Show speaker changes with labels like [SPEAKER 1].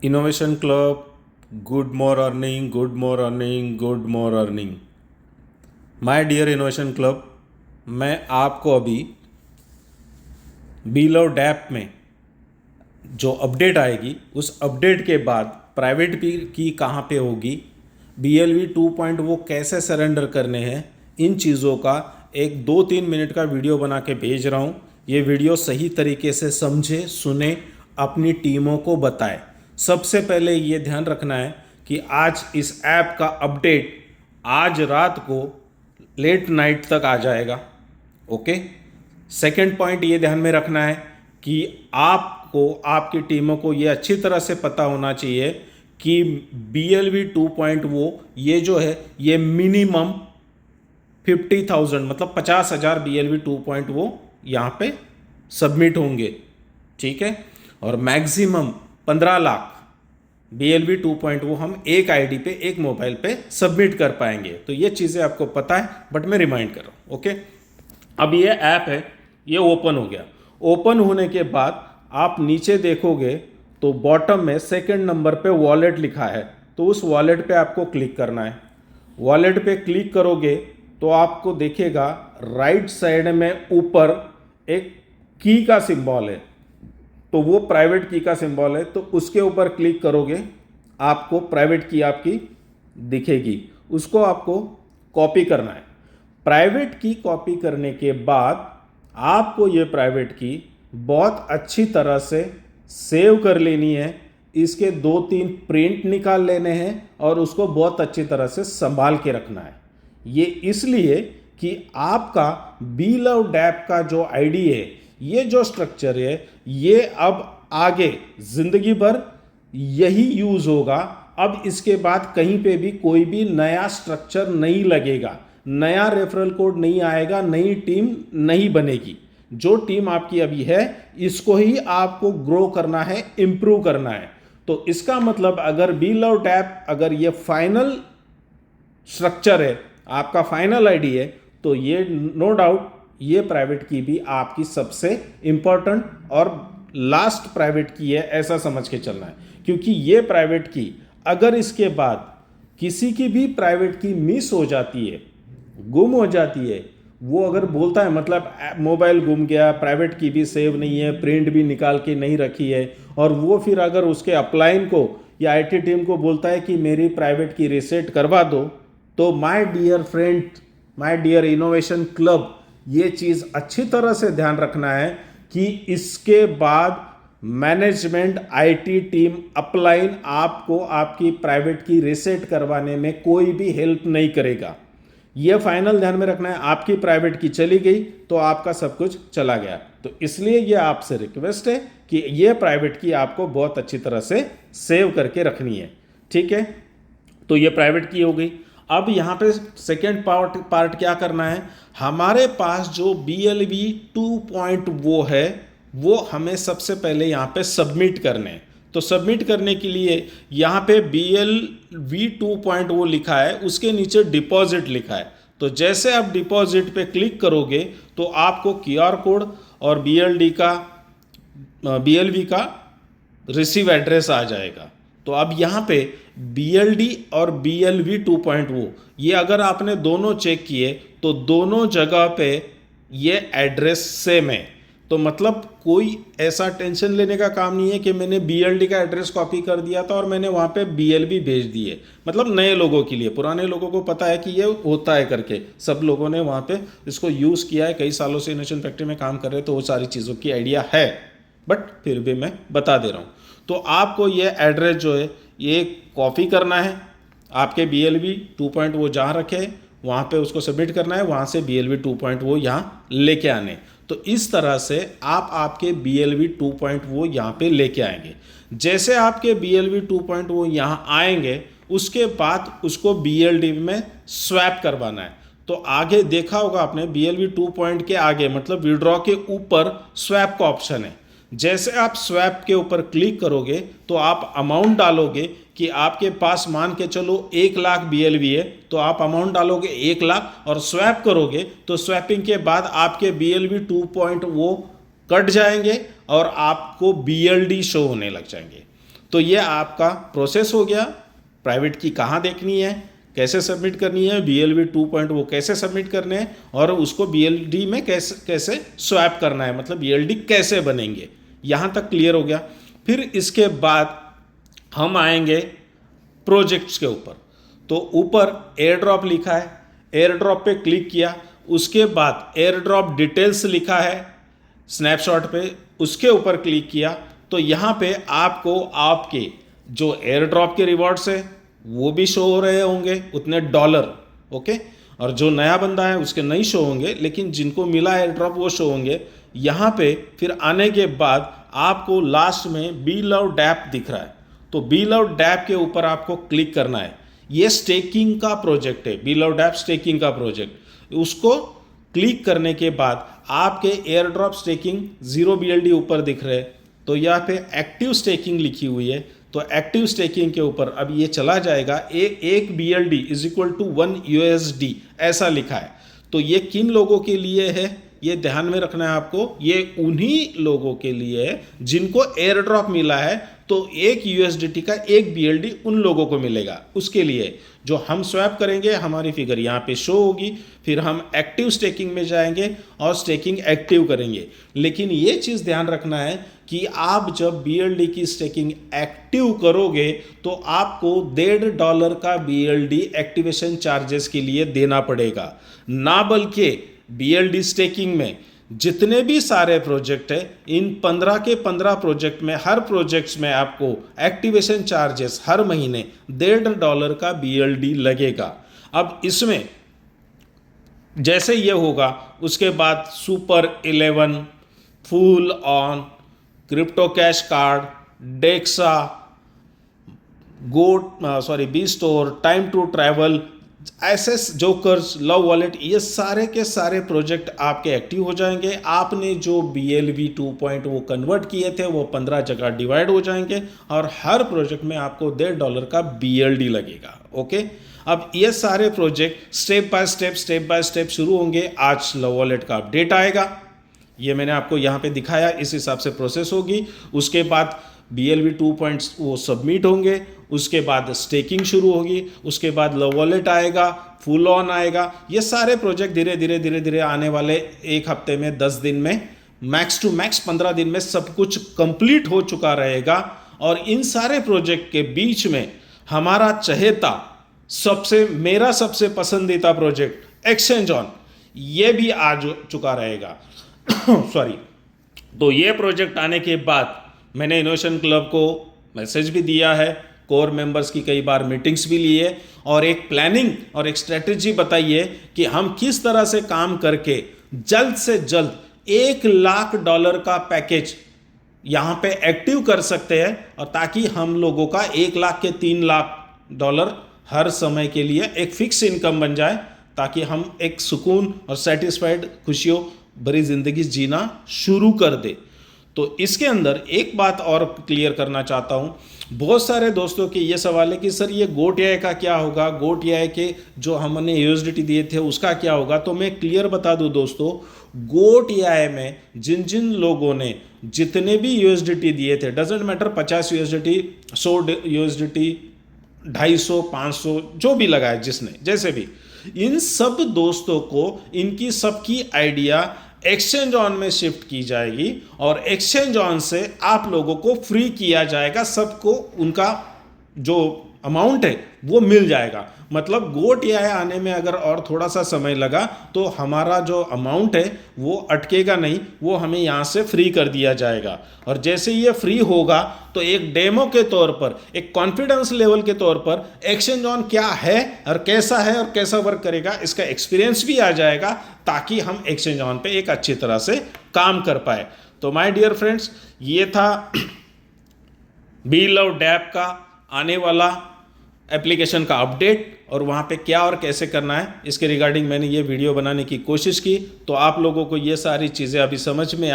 [SPEAKER 1] Innovation club, good morning, good morning, good morning. My dear innovation club, मैं आपको अभी बीलव dab में जो update आएगी उस अपडेट के बाद प्राइवेट की कहाँ पे होगी, BLV 2 वो कैसे सरेंडर करने हैं, इन चीज़ों का एक 2-3 मिनट का वीडियो बना के भेज रहा हूँ। ये वीडियो सही तरीके से समझे, सुने, अपनी टीमों को बताए। सबसे पहले ये ध्यान रखना है कि आज इस ऐप का अपडेट आज रात को लेट नाइट तक आ जाएगा। ओके। सेकेंड पॉइंट ये ध्यान में रखना है कि आपको, आपकी टीमों को ये अच्छी तरह से पता होना चाहिए कि BLV 2 ये जो है ये मिनिमम 50,000 मतलब 50,000 BLV 2 यहाँ पे सबमिट होंगे, ठीक है। और मैक्सिमम 15 लाख BLV 2 हम एक आईडी पे, एक मोबाइल पे सबमिट कर पाएंगे। तो ये चीज़ें आपको पता है, बट मैं रिमाइंड कर रहा हूँ। ओके। अब ये ऐप है, ये ओपन हो गया। ओपन होने के बाद आप नीचे देखोगे तो बॉटम में सेकंड नंबर पे वॉलेट लिखा है, तो उस वॉलेट पे आपको क्लिक करना है। वॉलेट पे क्लिक करोगे तो आपको दिखेगा राइट साइड में ऊपर एक की का सिंबल है, तो वो प्राइवेट की का सिंबल है, तो उसके ऊपर क्लिक करोगे आपको प्राइवेट की आपकी दिखेगी। उसको आपको कॉपी करना है। प्राइवेट की कॉपी करने के बाद आपको ये प्राइवेट की बहुत अच्छी तरह से सेव कर लेनी है। इसके 2-3 प्रिंट निकाल लेने हैं और उसको बहुत अच्छी तरह से संभाल के रखना है। ये इसलिए कि आपका बीलव डैप का जो आईडी है, ये जो स्ट्रक्चर है, ये अब आगे जिंदगी भर यही यूज होगा। अब इसके बाद कहीं पे भी कोई भी नया स्ट्रक्चर नहीं लगेगा, नया रेफरल कोड नहीं आएगा, नई टीम नहीं बनेगी। जो टीम आपकी अभी है इसको ही आपको ग्रो करना है, इंप्रूव करना है। तो इसका मतलब अगर बीलव डैप अगर ये फाइनल स्ट्रक्चर है, आपका फाइनल आईडी है, तो ये नो डाउट ये प्राइवेट की भी आपकी सबसे इंपॉर्टेंट और लास्ट प्राइवेट की है, ऐसा समझ के चलना है। क्योंकि ये प्राइवेट की अगर इसके बाद किसी की भी प्राइवेट की मिस हो जाती है, गुम हो जाती है, वो अगर बोलता है मतलब मोबाइल गुम गया, प्राइवेट की भी सेव नहीं है, प्रिंट भी निकाल के नहीं रखी है, और वो फिर अगर उसके अपलाइन को या आईटी टीम को बोलता है कि मेरी प्राइवेट की रीसेट करवा दो, तो my dear friend, my dear innovation club, ये चीज़ अच्छी तरह से ध्यान रखना है कि इसके बाद मैनेजमेंट, आईटी टीम, अपलाइन आपको आपकी प्राइवेट की रीसेट करवाने में कोई भी हेल्प नहीं करेगा। ये फाइनल ध्यान में रखना है। आपकी प्राइवेट की चली गई तो आपका सब कुछ चला गया। तो इसलिए ये आपसे रिक्वेस्ट है कि ये प्राइवेट की आपको बहुत अच्छी तरह से सेव करके रखनी है, ठीक है। तो ये प्राइवेट की हो गई। अब यहाँ पे सेकेंड पार्ट क्या करना है, हमारे पास जो BLV 2 वो है, वो हमें सबसे पहले यहाँ पे सबमिट करने हैं। तो सबमिट करने के लिए यहाँ पे BLV 2 वो लिखा है, उसके नीचे डिपॉजिट लिखा है। तो जैसे आप डिपॉजिट पे क्लिक करोगे तो आपको QR कोड और BLV का रिसीव एड्रेस आ जाएगा। तो अब यहाँ पे BLD और BLV 2 ये अगर आपने दोनों चेक किए तो दोनों जगह पे ये एड्रेस सेम है। तो मतलब कोई ऐसा टेंशन लेने का काम नहीं है कि मैंने BLD का एड्रेस कॉपी कर दिया था और मैंने वहाँ पे BLV भेज दिए। मतलब नए लोगों के लिए, पुराने लोगों को पता है कि ये होता है करके, सब लोगों ने वहाँ पे इसको यूज़ किया है, कई सालों से इनोवेशन फैक्ट्री में काम कर रहे हैं, तो वो सारी चीज़ों की आइडिया है, बट फिर भी मैं बता दे रहा हूँ। तो आपको ये एड्रेस जो है ये कॉपी करना है, आपके BLV 2 वो जहाँ रखे वहाँ पे उसको सबमिट करना है, वहाँ से BLV 2 वो यहाँ लेके आने। तो इस तरह से आप आपके BLV 2 वो यहाँ पे लेके आएंगे। जैसे आपके BLV 2 वो यहाँ आएंगे, उसके बाद उसको BLD में स्वैप करवाना है। तो आगे देखा होगा आपने BLV 2 के आगे मतलब विड्रॉ के ऊपर स्वैप का ऑप्शन है। जैसे आप स्वैप के ऊपर क्लिक करोगे तो आप अमाउंट डालोगे कि आपके पास मान के चलो 1 लाख BLV है, तो आप अमाउंट डालोगे 1 लाख और स्वैप करोगे, तो स्वैपिंग के बाद आपके BLV 2 वो कट जाएंगे और आपको BLD शो होने लग जाएंगे। तो ये आपका प्रोसेस हो गया। प्राइवेट की कहाँ देखनी है, कैसे सबमिट करनी है, BLV 2 वो कैसे सबमिट करने हैं, और उसको BLD में कैसे कैसे स्वैप करना है, मतलब BLD कैसे बनेंगे, यहाँ तक क्लियर हो गया। फिर इसके बाद हम आएंगे प्रोजेक्ट्स के ऊपर। तो ऊपर एयर ड्रॉप लिखा है, एयर ड्रॉप पे क्लिक किया, उसके बाद एयर ड्रॉप डिटेल्स लिखा है स्नैपशॉट पे, उसके ऊपर क्लिक किया तो यहाँ पे आपको आपके जो एयर ड्रॉप के रिवॉर्ड्स है वो भी शो हो रहे होंगे, उतने $। ओके, और जो नया बंदा है उसके नहीं शो होंगे, लेकिन जिनको मिला एयर ड्रॉप वो शो होंगे। यहाँ पे फिर आने के बाद आपको लास्ट में बी लव डैप दिख रहा है, तो बी लव डैप के ऊपर आपको क्लिक करना है। ये स्टेकिंग का प्रोजेक्ट है, बी लव डैप स्टेकिंग का प्रोजेक्ट। उसको क्लिक करने के बाद आपके एयर ड्रॉप स्टेकिंग 0 BLD ऊपर दिख रहे हैं, तो यहाँ पे एक्टिव स्टेकिंग लिखी हुई है, तो एक्टिव स्टेकिंग के ऊपर अब ये चला जाएगा एक BLD is equal to 1 USD ऐसा लिखा है। तो ये किन लोगों के लिए है ये ध्यान में रखना है आपको, ये उन्हीं लोगों के लिए है जिनको एयर ड्रॉप मिला है, तो 1 USDT का 1 BLD उन लोगों को मिलेगा, उसके लिए जो हम स्वैप करेंगे हमारी फिगर यहाँ पे शो होगी। फिर हम एक्टिव स्टेकिंग में जाएंगे और स्टेकिंग एक्टिव करेंगे। लेकिन ये चीज़ ध्यान रखना है कि आप जब BLD की स्टेकिंग एक्टिव करोगे तो आपको $1.5 का BLD एक्टिवेशन चार्जेस के लिए देना पड़ेगा, ना बल्कि BLD स्टेकिंग में जितने भी सारे प्रोजेक्ट है, इन 15 के 15 प्रोजेक्ट में हर प्रोजेक्ट्स में आपको एक्टिवेशन चार्जेस हर महीने $1.5 का BLD लगेगा। अब इसमें जैसे ये होगा उसके बाद super 11, full on, crypto cash card, Dexa, B store, time to travel, SS jokers, love wallet, ये सारे के सारे प्रोजेक्ट आपके एक्टिव हो जाएंगे। आपने जो BLV 2 वो कन्वर्ट किए थे वो 15 जगह डिवाइड हो जाएंगे और हर प्रोजेक्ट में आपको $1.5 का BLD लगेगा। ओके, अब ये सारे प्रोजेक्ट स्टेप बाय स्टेप शुरू होंगे। आज लव वॉलेट का अपडेट आएगा, ये मैंने आपको यहाँ पे दिखाया, इस हिसाब से प्रोसेस होगी। उसके बाद BLV 2 वो सबमिट होंगे, उसके बाद स्टेकिंग शुरू होगी, उसके बाद लव वॉलेट आएगा, फुल ऑन आएगा। ये सारे प्रोजेक्ट धीरे धीरे आने वाले 1 हफ्ते में, 10 दिन में, मैक्स टू मैक्स 15 दिन में सब कुछ कंप्लीट हो चुका रहेगा। और इन सारे प्रोजेक्ट के बीच में हमारा चहेता मेरा सबसे पसंदीदा प्रोजेक्ट एक्सचेंज ऑन, ये भी आ चुका रहेगा सॉरी। तो ये प्रोजेक्ट आने के बाद मैंने इनोवेशन क्लब को मैसेज भी दिया है, कोर मेंबर्स की कई बार मीटिंग्स भी ली है और एक प्लानिंग और एक स्ट्रेटजी बताई है कि हम किस तरह से काम करके जल्द से जल्द $1 लाख का पैकेज यहाँ पे एक्टिव कर सकते हैं, और ताकि हम लोगों का 1 लाख के $3 लाख हर समय के लिए एक फिक्स इनकम बन जाए, ताकि हम एक सुकून और सेटिस्फाइड खुशियों भरी जिंदगी जीना शुरू कर दे। तो इसके अंदर एक बात और क्लियर करना चाहता हूँ, बहुत सारे दोस्तों के ये सवाल है कि सर ये GOAT का क्या होगा, GOAT के जो हमने USDT दिए थे उसका क्या होगा। तो मैं क्लियर बता दूँ दोस्तों, GOAT में जिन जिन लोगों ने जितने भी USDT दिए थे, डजेंट मैटर 50 USDT, 100 USDT, 250, 500 जो भी लगाए जिसने जैसे भी, इन सब दोस्तों को इनकी सबकी आइडिया एक्सचेंज ऑन में शिफ्ट की जाएगी और एक्सचेंज ऑन से आप लोगों को फ्री किया जाएगा, सबको उनका जो अमाउंट है वो मिल जाएगा। मतलब GOAT आने में अगर और थोड़ा सा समय लगा तो हमारा जो अमाउंट है वो अटकेगा नहीं, वो हमें यहाँ से फ्री कर दिया जाएगा। और जैसे ये फ्री होगा तो एक डेमो के तौर पर, एक कॉन्फिडेंस लेवल के तौर पर एक्सचेंज ऑन क्या है और कैसा वर्क करेगा इसका एक्सपीरियंस भी आ जाएगा, ताकि हम एक्सचेंज ऑन पे एक अच्छी तरह से काम कर पाए। तो माय डियर फ्रेंड्स, ये था बी लव डैप का आने वाला एप्लीकेशन का अपडेट, और वहाँ पे क्या और कैसे करना है इसके रिगार्डिंग मैंने ये वीडियो बनाने की कोशिश की। तो आप लोगों को ये सारी चीज़ें अभी समझ में